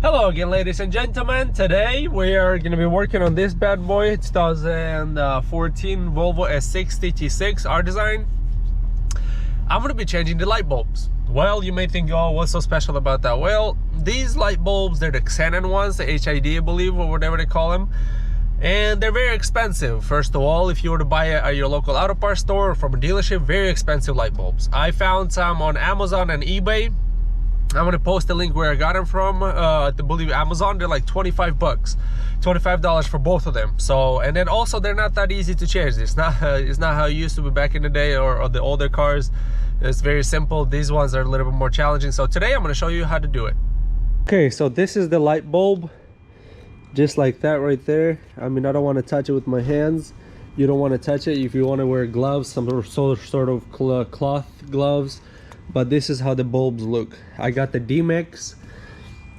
Hello again, ladies and gentlemen. Today we are going to be working on this bad boy. 2014 Volvo S60 T6 R design. I'm going to be changing the light bulbs. Well, you may think, oh, what's so special about that? Well, these light bulbs, they're the Xenon ones, the HID, I believe, or whatever they call them. And they're very expensive. First of all, if you were to buy it at your local auto parts store or from a dealership, very expensive light bulbs. I found some on Amazon and eBay. I'm gonna post a link where I got them from. I believe Amazon. They're like 25 bucks, $25 for both of them. So, and then also they're not that easy to change. It's not how it used to be back in the day, or the older cars. It's very simple. These ones are a little bit more challenging. So today I'm gonna show you how to do it. Okay, so this is the light bulb, just like that right there. I mean, I don't want to touch it with my hands. You don't want to touch it if you want to wear gloves, some sort of cloth gloves. But this is how the bulbs look. I got the D-Mix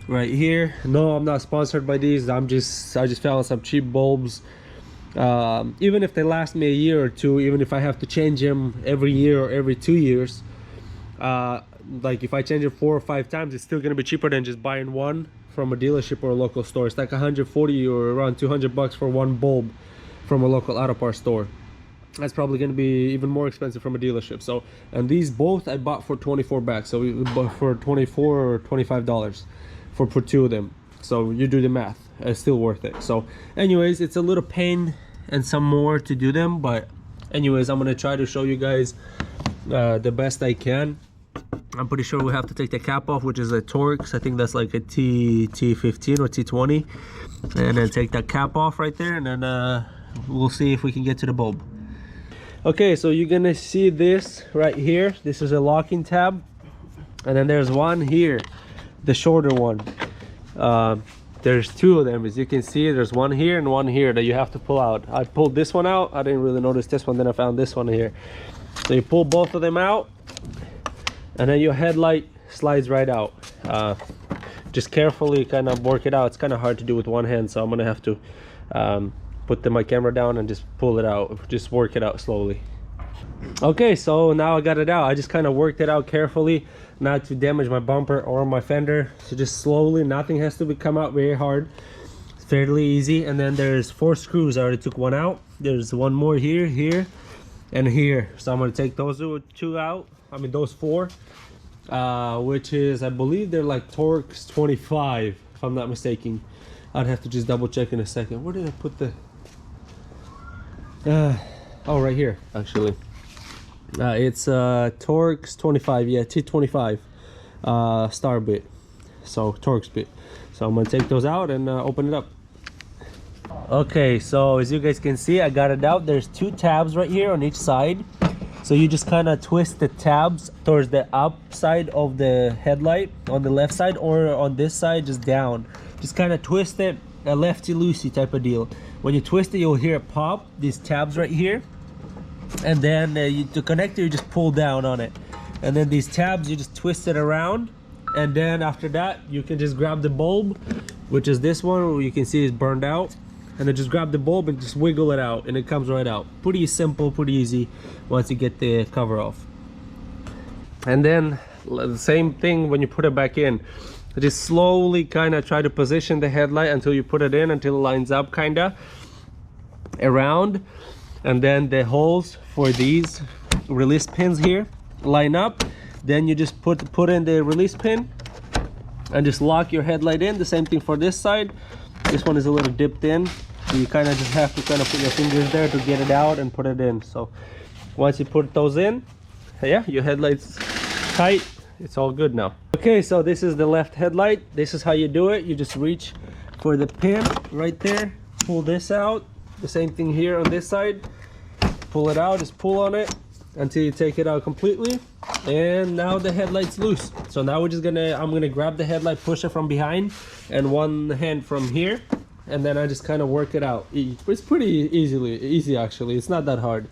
right here. No, I'm not sponsored by these. I just found some cheap bulbs. Even if they last me a year or two, even if I have to change them every year or every 2 years, like if I change it 4 or 5 times, it's still gonna be cheaper than just buying one from a dealership or a local store. It's like 140 or around 200 bucks for one bulb from a local auto parts store. That's probably going to be even more expensive from a dealership. So, and these both I bought for 24 bucks, so we bought for 24 or $25 for 2 of them. So you do the math, it's still worth it. So anyways, it's a little pain and some more to do them, but anyways, I'm going to try to show you guys the best I can. I'm pretty sure we have to take the cap off, which is a Torx. I think that's like a T15 or T20, and then take that cap off right there, and then we'll see if we can get to the bulb. Okay, so you're gonna see this right here. This is a locking tab, and then there's one here, the shorter one. There's 2 of them, as you can see. There's one here and one here that you have to pull out. I pulled this one out. I didn't really notice this one, then I found this one here. So you pull both of them out, and then your headlight slides right out. Just carefully kind of work it out. It's kind of hard to do with one hand, so I'm gonna have to put my camera down and just pull it out, just work it out slowly. Okay, so now I got it out. I just kind of worked it out carefully, not to damage my bumper or my fender. So just slowly, nothing has to come out very hard. It's fairly easy. And then there's 4 screws. I already took one out. There's one more here, here, and here. So I'm gonna take those 2 out. I mean those 4, which is, I believe they're like Torx 25, if I'm not mistaken. I'd have to just double check in a second. Where did I put the oh, right here actually. It's Torx 25, yeah, T25 star bit, so Torx bit. So I'm gonna take those out and open it up. Okay, so as you guys can see, I got it out. There's 2 tabs right here on each side, so you just kind of twist the tabs towards the up side of the headlight on the left side, or on this side just down. Just kind of twist it, a lefty-loosey type of deal. When you twist it, you'll hear it pop, these tabs right here. And then to connect it, you just pull down on it. And then these tabs, you just twist it around. And then after that, you can just grab the bulb, which is this one, where you can see it's burned out. And then just grab the bulb and just wiggle it out, and it comes right out. Pretty simple, pretty easy once you get the cover off. And then the same thing when you put it back in. Just slowly kind of try to position the headlight until you put it in, until it lines up kind of around. And then the holes for these release pins here line up. Then you just put in the release pin and just lock your headlight in. The same thing for this side. This one is a little dipped in, so you kind of just have to kind of put your fingers there to get it out and put it in. So once you put those in, yeah, your headlight's tight. It's all good now. Okay, so this is the left headlight. This is how you do it. You just reach for the pin right there, pull this out. The same thing here on this side. Pull it out, just pull on it until you take it out completely. And now the headlight's loose. So now I'm gonna grab the headlight, push it from behind, and one hand from here, and then I just kind of work it out. It's pretty easy actually. It's not that hard.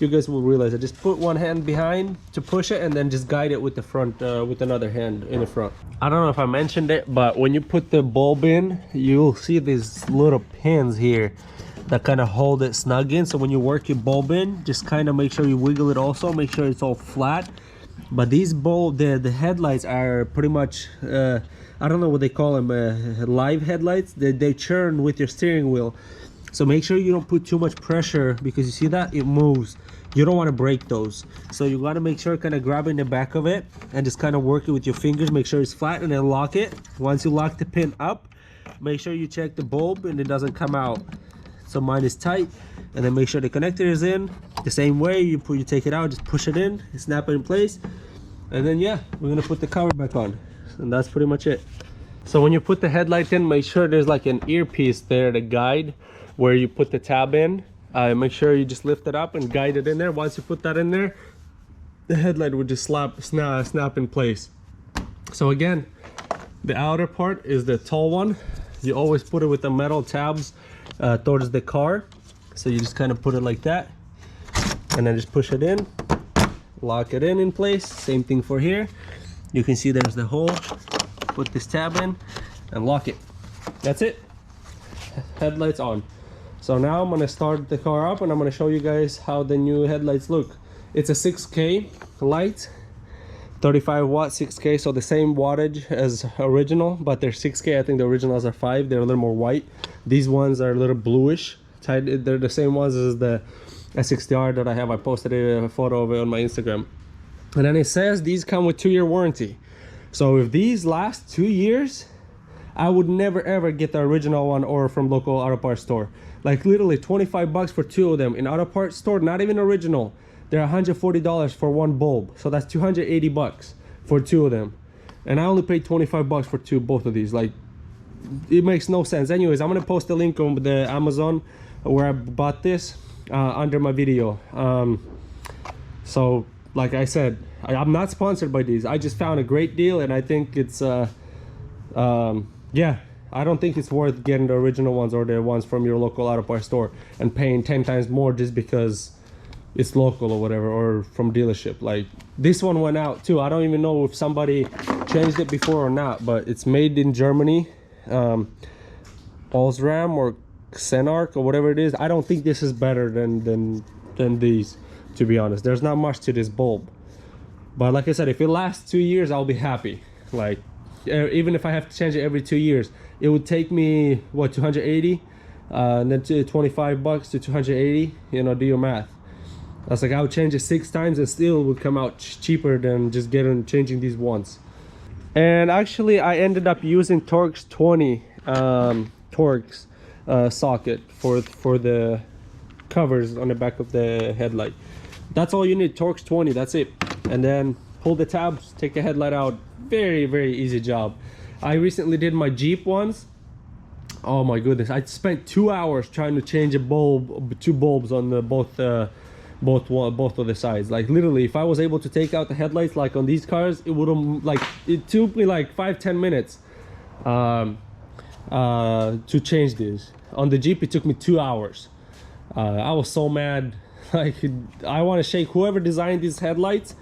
You guys will realize it. Just put one hand behind to push it, and then just guide it with the front, with another hand in the front. I don't know if I mentioned it, but when you put the bulb in, you'll see these little pins here that kind of hold it snug in. So when you work your bulb in, just kind of make sure you wiggle it also, make sure it's all flat. But these the headlights are pretty much I don't know what they call them, live headlights. They churn with your steering wheel. So make sure you don't put too much pressure, because you see that it moves. You don't want to break those. So you got to make sure kind of grabbing the back of it and just kind of work it with your fingers. Make sure it's flat and then lock it. Once you lock the pin up, make sure you check the bulb and it doesn't come out. So mine is tight, and then make sure the connector is in. The same way you take it out, just push it in, snap it in place, and then yeah, we're gonna put the cover back on, and that's pretty much it. So when you put the headlight in, make sure there's like an earpiece there to guide where you put the tab in. Make sure you just lift it up and guide it in there. Once you put that in there, the headlight would just snap in place. So again, the outer part is the tall one. You always put it with the metal tabs towards the car. So you just kind of put it like that, and then just push it in, lock it in place. Same thing for here. You can see there's the hole. Put this tab in and lock it. That's it. Headlights on. So now I'm gonna start the car up and I'm gonna show you guys how the new headlights look. It's a 6K light, 35 watt 6K, so the same wattage as original, but they're 6K. I think the originals are 5. They're a little more white. These ones are a little bluish. They're the same ones as the S60R that I have. I posted a photo of it on my Instagram. And then it says these come with 2-year warranty. So if these last 2 years, I would never ever get the original one or from local auto parts store. Like literally 25 bucks for 2 of them. In auto parts store, not even original, they're $140 for 1 bulb. So that's 280 bucks for 2 of them. And I only paid 25 bucks for both of these. Like, it makes no sense. Anyways, I'm gonna post a link on the Amazon where I bought this under my video. So like I said, I'm not sponsored by these. I just found a great deal, and I think it's yeah, I don't think it's worth getting the original ones or the ones from your local auto parts store and paying 10 times more just because it's local or whatever, or from dealership. Like, this one went out too. I don't even know if somebody changed it before or not, but it's made in Germany. Osram or Xenarc or whatever it is. I don't think this is better than these, to be honest. There's not much to this bulb, but like I said, if it lasts 2 years, I'll be happy. Like, even if I have to change it every 2 years, it would take me what, 280 and then to 25 bucks to 280, you know, do your math. That's like, I would change it 6 times and still would come out cheaper than just changing these once. And actually I ended up using Torx 20 Torx socket for the covers on the back of the headlight. That's all you need, Torx 20, that's it. And then pull the tabs, take the headlight out. Very, very easy job. I recently did my Jeep ones. Oh my goodness, I spent 2 hours trying to change a bulb, 2 bulbs on the both of the sides. Like, literally, if I was able to take out the headlights like on these cars, it would have, like, it took me like 5-10 minutes to change these. On the Jeep, it took me 2 hours. I was so mad. Like, I want to shake whoever designed these headlights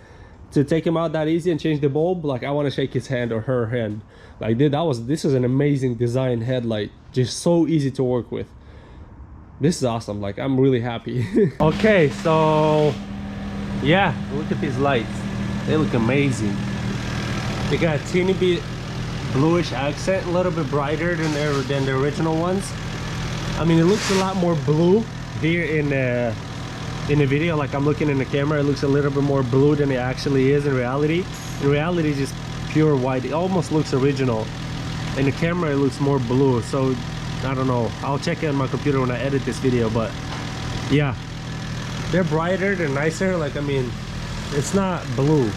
to take them out that easy and change the bulb. Like, I want to shake his hand or her hand. Like, this is an amazing design headlight, just so easy to work with. This is awesome. Like, I'm really happy. Okay, so yeah, look at these lights. They look amazing. They got a teeny bit bluish accent, a little bit brighter than the original ones. I mean, it looks a lot more blue here in the video. Like, I'm looking in the camera, it looks a little bit more blue than it actually is in reality. In reality, it's just pure white. It almost looks original. In the camera, it looks more blue. So I don't know, I'll check it on my computer when I edit this video. But yeah, they're brighter, they're nicer. Like, I mean, it's not blue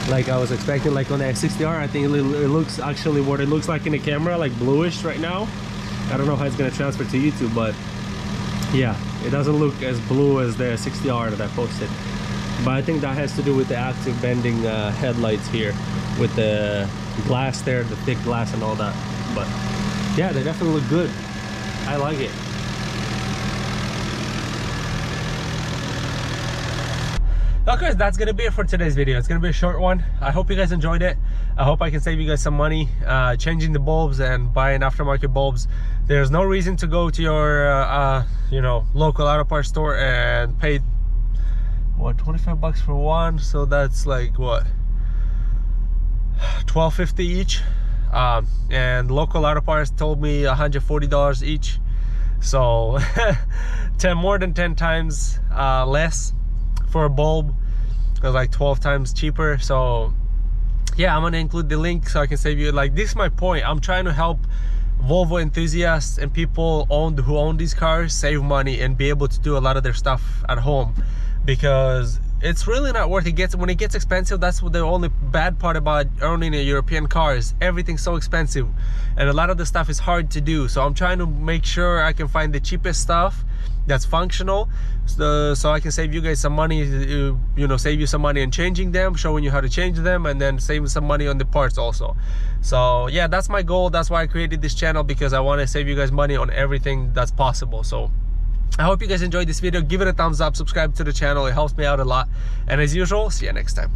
like I was expecting. Like on the S60R, I think it looks actually what it looks like in the camera, like bluish right now. I don't know how it's gonna transfer to YouTube, but yeah, it doesn't look as blue as the 60R that I posted. But I think that has to do with the active bending headlights here, with the glass there, the thick glass and all that. But yeah, they definitely look good. I like it. Okay, that's gonna be it for today's video. It's gonna be a short one. I hope you guys enjoyed it. I hope I can save you guys some money changing the bulbs and buying aftermarket bulbs. There's no reason to go to your you know, local auto parts store and pay what, 25 bucks for one. So that's like what, $12.50 each. and local auto parts told me $140 each, so more than 10 times less for a bulb. It was like 12 times cheaper. So yeah, I'm gonna include the link so I can save you. Like, this is my point. I'm trying to help Volvo enthusiasts and people who own these cars save money and be able to do a lot of their stuff at home, because it's really not worth it. When it gets expensive, that's the only bad part about owning a European car, is everything's so expensive and a lot of the stuff is hard to do. So I'm trying to make sure I can find the cheapest stuff that's functional, so I can save you guys some money, you know, save you some money in changing them, showing you how to change them, and then save some money on the parts also. So yeah, that's my goal. That's why I created this channel, because I want to save you guys money on everything that's possible. So I hope you guys enjoyed this video. Give it a thumbs up, subscribe to the channel, it helps me out a lot, and as usual, see you next time.